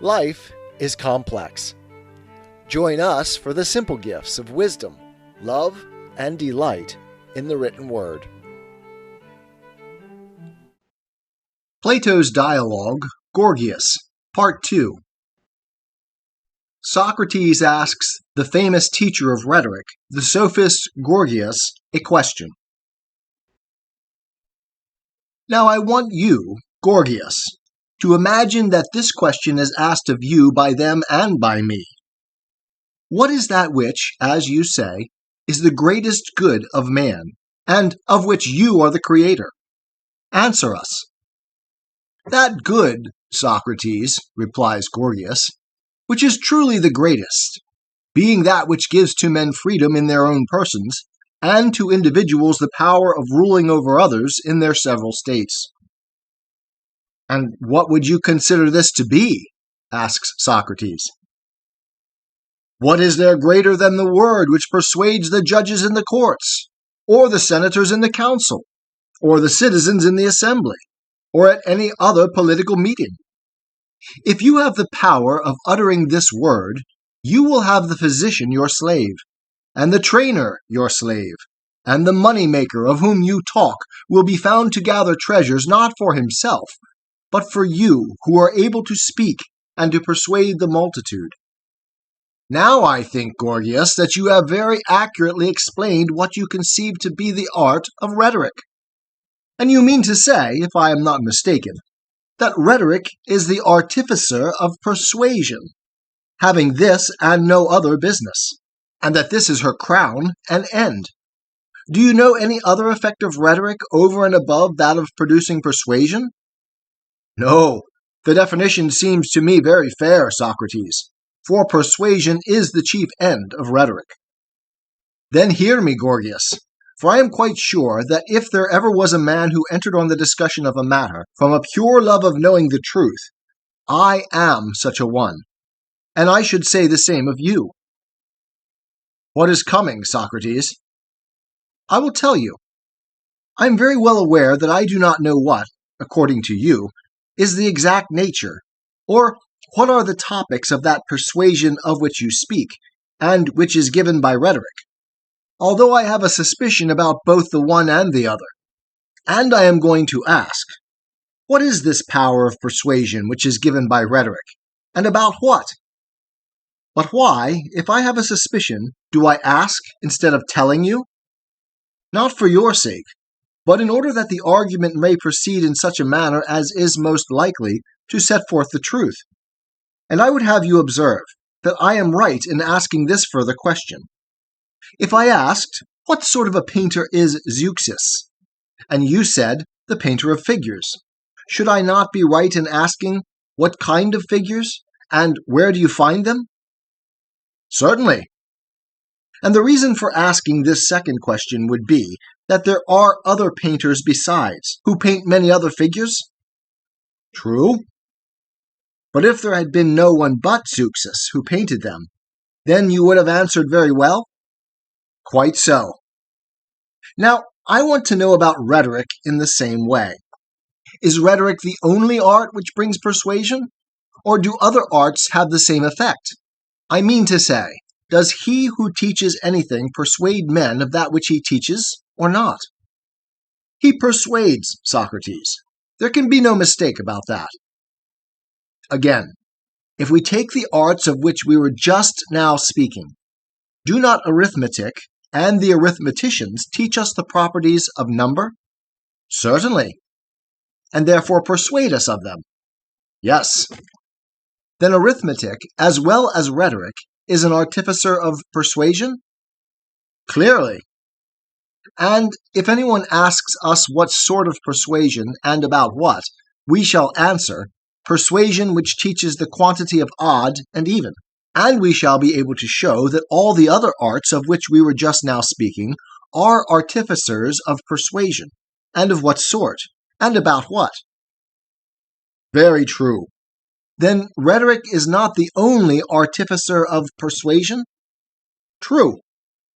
Life is complex. Join us for the simple gifts of wisdom, love, and delight in the written word. Plato's dialogue, Gorgias, Part 2. Socrates asks the famous teacher of rhetoric, the sophist Gorgias, a question. Now I want you, Gorgias, to imagine that this question is asked of you by them and by me. What is that which, as you say, is the greatest good of man, and of which you are the creator? Answer us. That good, Socrates, replies Gorgias, which is truly the greatest, being that which gives to men freedom in their own persons, and to individuals the power of ruling over others in their several states. And what would you consider this to be? Asks Socrates. What is there greater than the word which persuades the judges in the courts, or the senators in the council, or the citizens in the assembly, or at any other political meeting? If you have the power of uttering this word, you will have the physician your slave, and the trainer your slave, and the money-maker of whom you talk will be found to gather treasures not for himself, but for you who are able to speak and to persuade the multitude. Now I think, Gorgias, that you have very accurately explained what you conceive to be the art of rhetoric. And you mean to say, if I am not mistaken, that rhetoric is the artificer of persuasion, having this and no other business, and that this is her crown and end. Do you know any other effect of rhetoric over and above that of producing persuasion? No, the definition seems to me very fair, Socrates, for persuasion is the chief end of rhetoric. Then hear me, Gorgias, for I am quite sure that if there ever was a man who entered on the discussion of a matter from a pure love of knowing the truth, I am such a one, and I should say the same of you. What is coming, Socrates? I will tell you. I am very well aware that I do not know what, according to you, is the exact nature, or what are the topics of that persuasion of which you speak, and which is given by rhetoric, although I have a suspicion about both the one and the other. And I am going to ask, what is this power of persuasion which is given by rhetoric, and about what? But why, if I have a suspicion, do I ask instead of telling you? Not for your sake, but in order that the argument may proceed in such a manner as is most likely to set forth the truth. And I would have you observe that I am right in asking this further question. If I asked, what sort of a painter is Zeuxis? And you said, the painter of figures, should I not be right in asking, what kind of figures, and where do you find them? Certainly. And the reason for asking this second question would be that there are other painters besides, who paint many other figures? True. But if there had been no one but Zeuxis who painted them, then you would have answered very well? Quite so. Now, I want to know about rhetoric in the same way. Is rhetoric the only art which brings persuasion? Or do other arts have the same effect? I mean to say, does he who teaches anything persuade men of that which he teaches, or not? He persuades, Socrates. There can be no mistake about that. Again, if we take the arts of which we were just now speaking, do not arithmetic and the arithmeticians teach us the properties of number? Certainly. And therefore persuade us of them? Yes. Then arithmetic, as well as rhetoric, is an artificer of persuasion? Clearly. And if anyone asks us what sort of persuasion and about what, we shall answer, persuasion which teaches the quantity of odd and even. And we shall be able to show that all the other arts of which we were just now speaking are artificers of persuasion, and of what sort, and about what. Very true. Then rhetoric is not the only artificer of persuasion? True.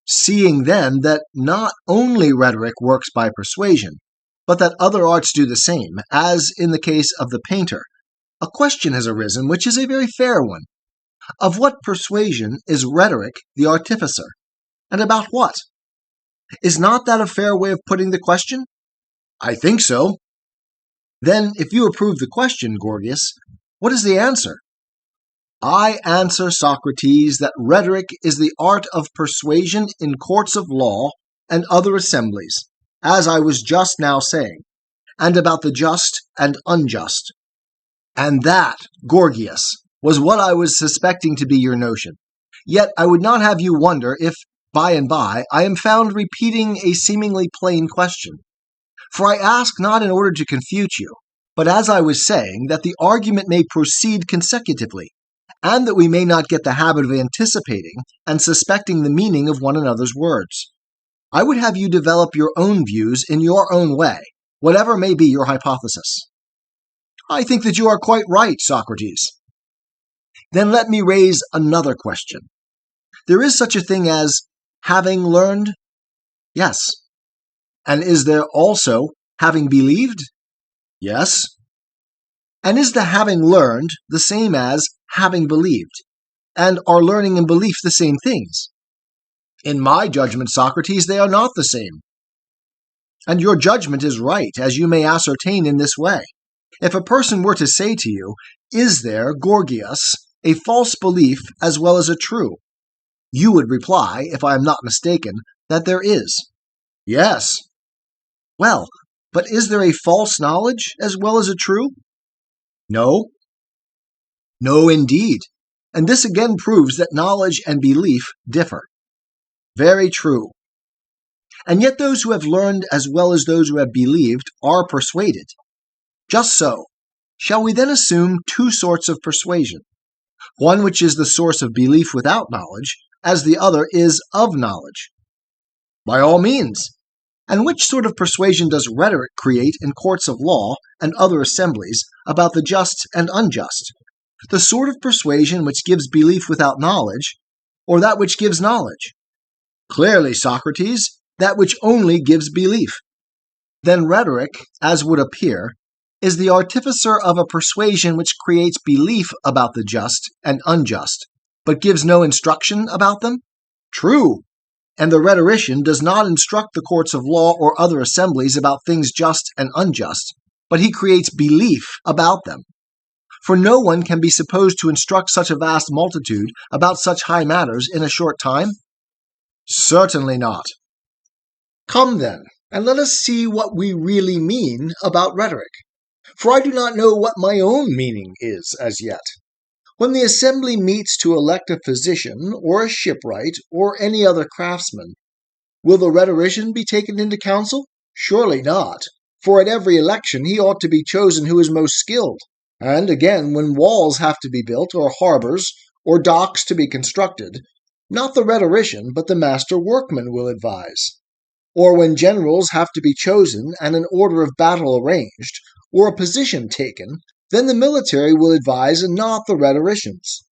Seeing then that not only rhetoric works by persuasion, but that other arts do the same, as in the case of the painter, a question has arisen which is a very fair one. Of what persuasion is rhetoric the artificer, and about what? Is not that a fair way of putting the question? I think so. Then, if you approve the question, Gorgias, what is the answer? I answer, Socrates, that rhetoric is the art of persuasion in courts of law and other assemblies, as I was just now saying, and about the just and unjust. And that, Gorgias, was what I was suspecting to be your notion. Yet I would not have you wonder if, by and by, I am found repeating a seemingly plain question. For I ask not in order to confute you, but as I was saying, that the argument may proceed consecutively, and that we may not get the habit of anticipating and suspecting the meaning of one another's words. I would have you develop your own views in your own way, whatever may be your hypothesis. I think that you are quite right, Socrates. Then let me raise another question. There is such a thing as having learned? Yes. And is there also having believed? Yes. And is the having learned the same as having believed? And are learning and belief the same things? In my judgment, Socrates, they are not the same. And your judgment is right, as you may ascertain in this way. If a person were to say to you, "Is there, Gorgias, a false belief as well as a true?" you would reply, if I am not mistaken, that there is. Yes. Well, but is there a false knowledge as well as a true? No. No, indeed. And this again proves that knowledge and belief differ. Very true. And yet those who have learned as well as those who have believed are persuaded. Just so. Shall we then assume two sorts of persuasion? One which is the source of belief without knowledge, as the other is of knowledge. By all means. And which sort of persuasion does rhetoric create in courts of law and other assemblies about the just and unjust? The sort of persuasion which gives belief without knowledge, or that which gives knowledge? Clearly, Socrates, that which only gives belief. Then rhetoric, as would appear, is the artificer of a persuasion which creates belief about the just and unjust, but gives no instruction about them? True. And the rhetorician does not instruct the courts of law or other assemblies about things just and unjust, but he creates belief about them. For no one can be supposed to instruct such a vast multitude about such high matters in a short time? Certainly not. Come then, and let us see what we really mean about rhetoric. For I do not know what my own meaning is as yet. When the assembly meets to elect a physician, or a shipwright, or any other craftsman, will the rhetorician be taken into counsel? Surely not, for at every election he ought to be chosen who is most skilled. And again, when walls have to be built, or harbors, or docks to be constructed, not the rhetorician, but the master workman will advise. Or when generals have to be chosen and an order of battle arranged, or a position taken, then the military will advise and not the rhetoricians.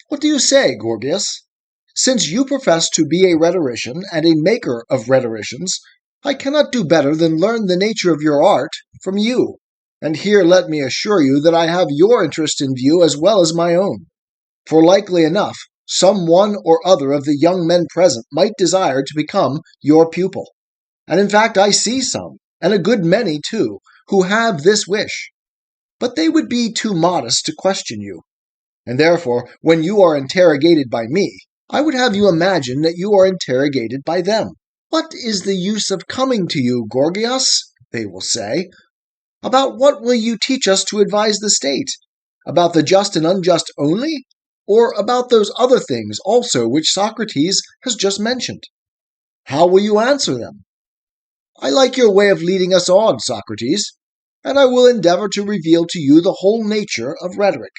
What do you say, Gorgias? Since you profess to be a rhetorician and a maker of rhetoricians, I cannot do better than learn the nature of your art from you. And here let me assure you that I have your interest in view as well as my own. For likely enough, some one or other of the young men present might desire to become your pupil. And in fact I see some, and a good many too, who have this wish. But they would be too modest to question you. And therefore, when you are interrogated by me, I would have you imagine that you are interrogated by them. What is the use of coming to you, Gorgias? They will say. About what will you teach us to advise the state? About the just and unjust only? Or about those other things also which Socrates has just mentioned? How will you answer them? I like your way of leading us on, Socrates, and I will endeavor to reveal to you the whole nature of rhetoric.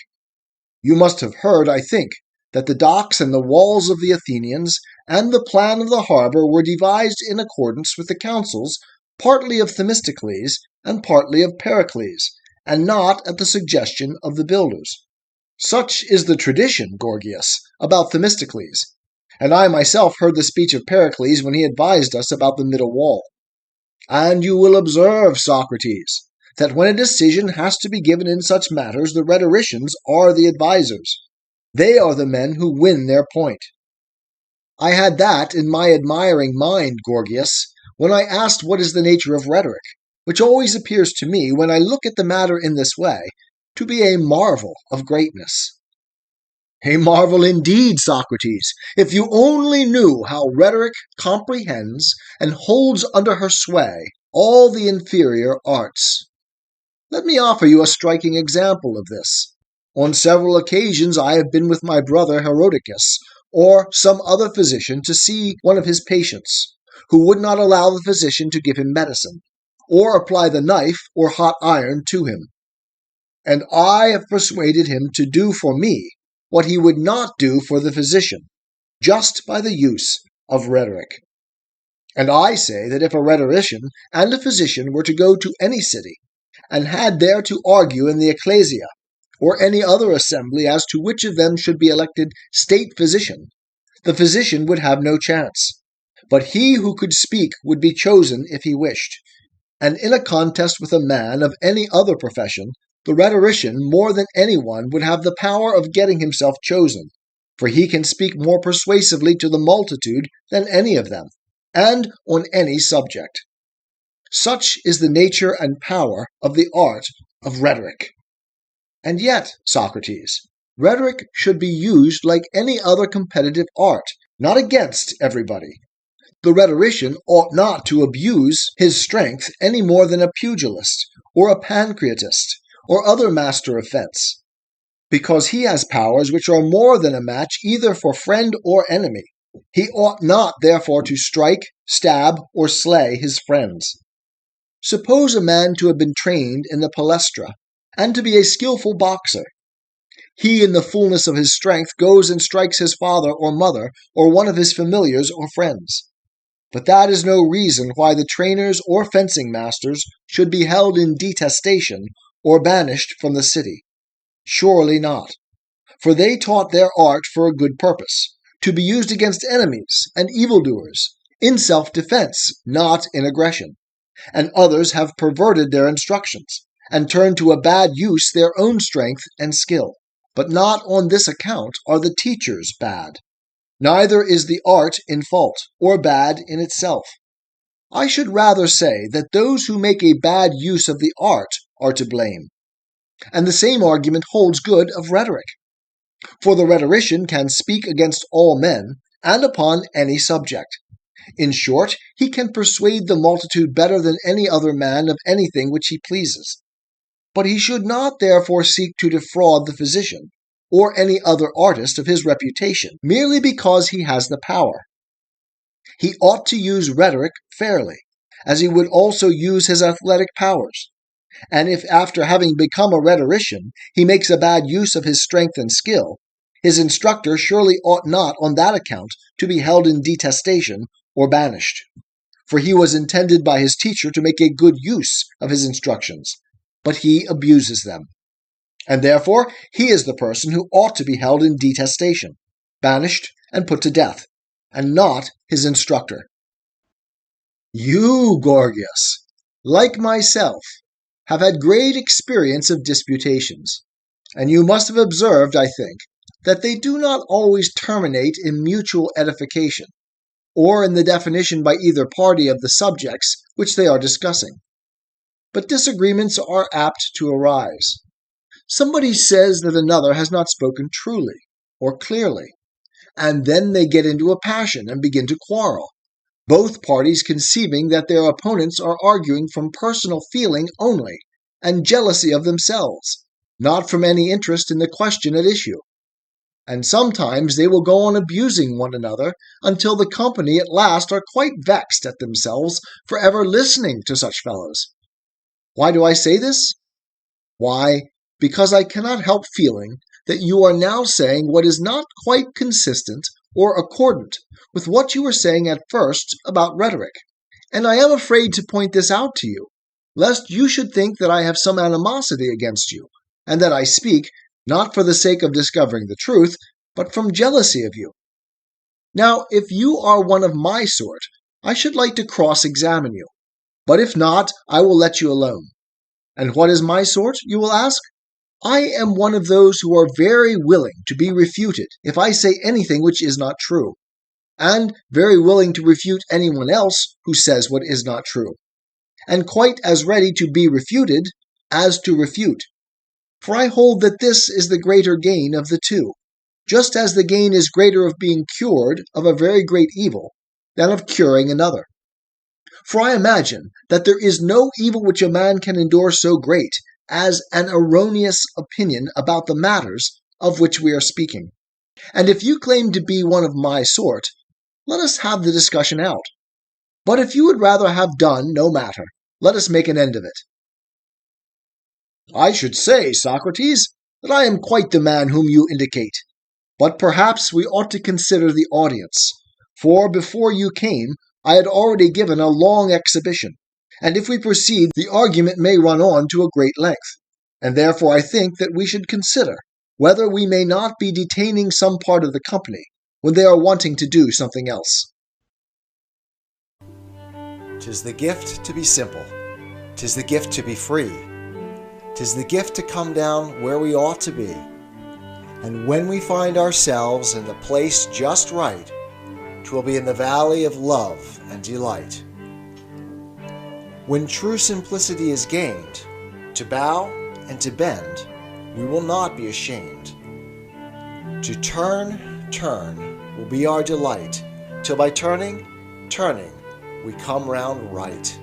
You must have heard, I think, that the docks and the walls of the Athenians and the plan of the harbor were devised in accordance with the counsels partly of Themistocles and partly of Pericles, and not at the suggestion of the builders. Such is the tradition, Gorgias, about Themistocles, and I myself heard the speech of Pericles when he advised us about the middle wall. And you will observe, Socrates, that when a decision has to be given in such matters, the rhetoricians are the advisers. They are the men who win their point. I had that in my admiring mind, Gorgias, when I asked what is the nature of rhetoric, which always appears to me, when I look at the matter in this way, to be a marvel of greatness. A marvel indeed, Socrates, if you only knew how rhetoric comprehends and holds under her sway all the inferior arts. Let me offer you a striking example of this. On several occasions I have been with my brother Herodicus, or some other physician, to see one of his patients, who would not allow the physician to give him medicine, or apply the knife or hot iron to him. And I have persuaded him to do for me what he would not do for the physician, just by the use of rhetoric. And I say that if a rhetorician and a physician were to go to any city, and had there to argue in the ecclesia, or any other assembly as to which of them should be elected state physician, the physician would have no chance. But he who could speak would be chosen if he wished. And in a contest with a man of any other profession, the rhetorician more than anyone would have the power of getting himself chosen, for he can speak more persuasively to the multitude than any of them, and on any subject. Such is the nature and power of the art of rhetoric. And yet, Socrates, rhetoric should be used like any other competitive art, not against everybody. The rhetorician ought not to abuse his strength any more than a pugilist, or a pancreatist, or other master of fence, because he has powers which are more than a match either for friend or enemy. He ought not, therefore, to strike, stab, or slay his friends. Suppose a man to have been trained in the palestra, and to be a skillful boxer. He, in the fullness of his strength, goes and strikes his father or mother, or one of his familiars or friends. But that is no reason why the trainers or fencing masters should be held in detestation or banished from the city. Surely not. For they taught their art for a good purpose, to be used against enemies and evildoers, in self-defense, not in aggression. And others have perverted their instructions, and turned to a bad use their own strength and skill. But not on this account are the teachers bad. Neither is the art in fault, or bad in itself. I should rather say that those who make a bad use of the art are to blame. And the same argument holds good of rhetoric. For the rhetorician can speak against all men, and upon any subject. In short, he can persuade the multitude better than any other man of anything which he pleases. But he should not therefore seek to defraud the physician, or any other artist of his reputation, merely because he has the power. He ought to use rhetoric fairly, as he would also use his athletic powers. And if after having become a rhetorician he makes a bad use of his strength and skill, his instructor surely ought not on that account to be held in detestation or banished. For he was intended by his teacher to make a good use of his instructions, but he abuses them. And therefore he is the person who ought to be held in detestation, banished, and put to death, and not his instructor. You, Gorgias, like myself, have had great experience of disputations, and you must have observed, I think, that they do not always terminate in mutual edification, or in the definition by either party of the subjects which they are discussing. But disagreements are apt to arise. Somebody says that another has not spoken truly or clearly, and then they get into a passion and begin to quarrel, both parties conceiving that their opponents are arguing from personal feeling only, and jealousy of themselves, not from any interest in the question at issue. And sometimes they will go on abusing one another until the company at last are quite vexed at themselves for ever listening to such fellows. Why do I say this? Why, because I cannot help feeling that you are now saying what is not quite consistent or accordant with what you were saying at first about rhetoric, and I am afraid to point this out to you, lest you should think that I have some animosity against you, and that I speak not for the sake of discovering the truth, but from jealousy of you. Now, if you are one of my sort, I should like to cross-examine you, but if not, I will let you alone. And what is my sort, you will ask? I am one of those who are very willing to be refuted if I say anything which is not true, and very willing to refute anyone else who says what is not true, and quite as ready to be refuted as to refute. For I hold that this is the greater gain of the two, just as the gain is greater of being cured of a very great evil than of curing another. For I imagine that there is no evil which a man can endure so great as an erroneous opinion about the matters of which we are speaking. And if you claim to be one of my sort, let us have the discussion out. But if you would rather have done, no matter. Let us make an end of it. I should say, Socrates, that I am quite the man whom you indicate. But perhaps we ought to consider the audience, for before you came, I had already given a long exhibition, and if we proceed, the argument may run on to a great length, and therefore I think that we should consider whether we may not be detaining some part of the company when they are wanting to do something else. 'Tis the gift to be simple, 'tis the gift to be free, 'tis the gift to come down where we ought to be, and when we find ourselves in the place just right, 'twill be in the valley of love and delight. When true simplicity is gained, to bow and to bend, we will not be ashamed. To turn will be our delight, till by turning, we come round right.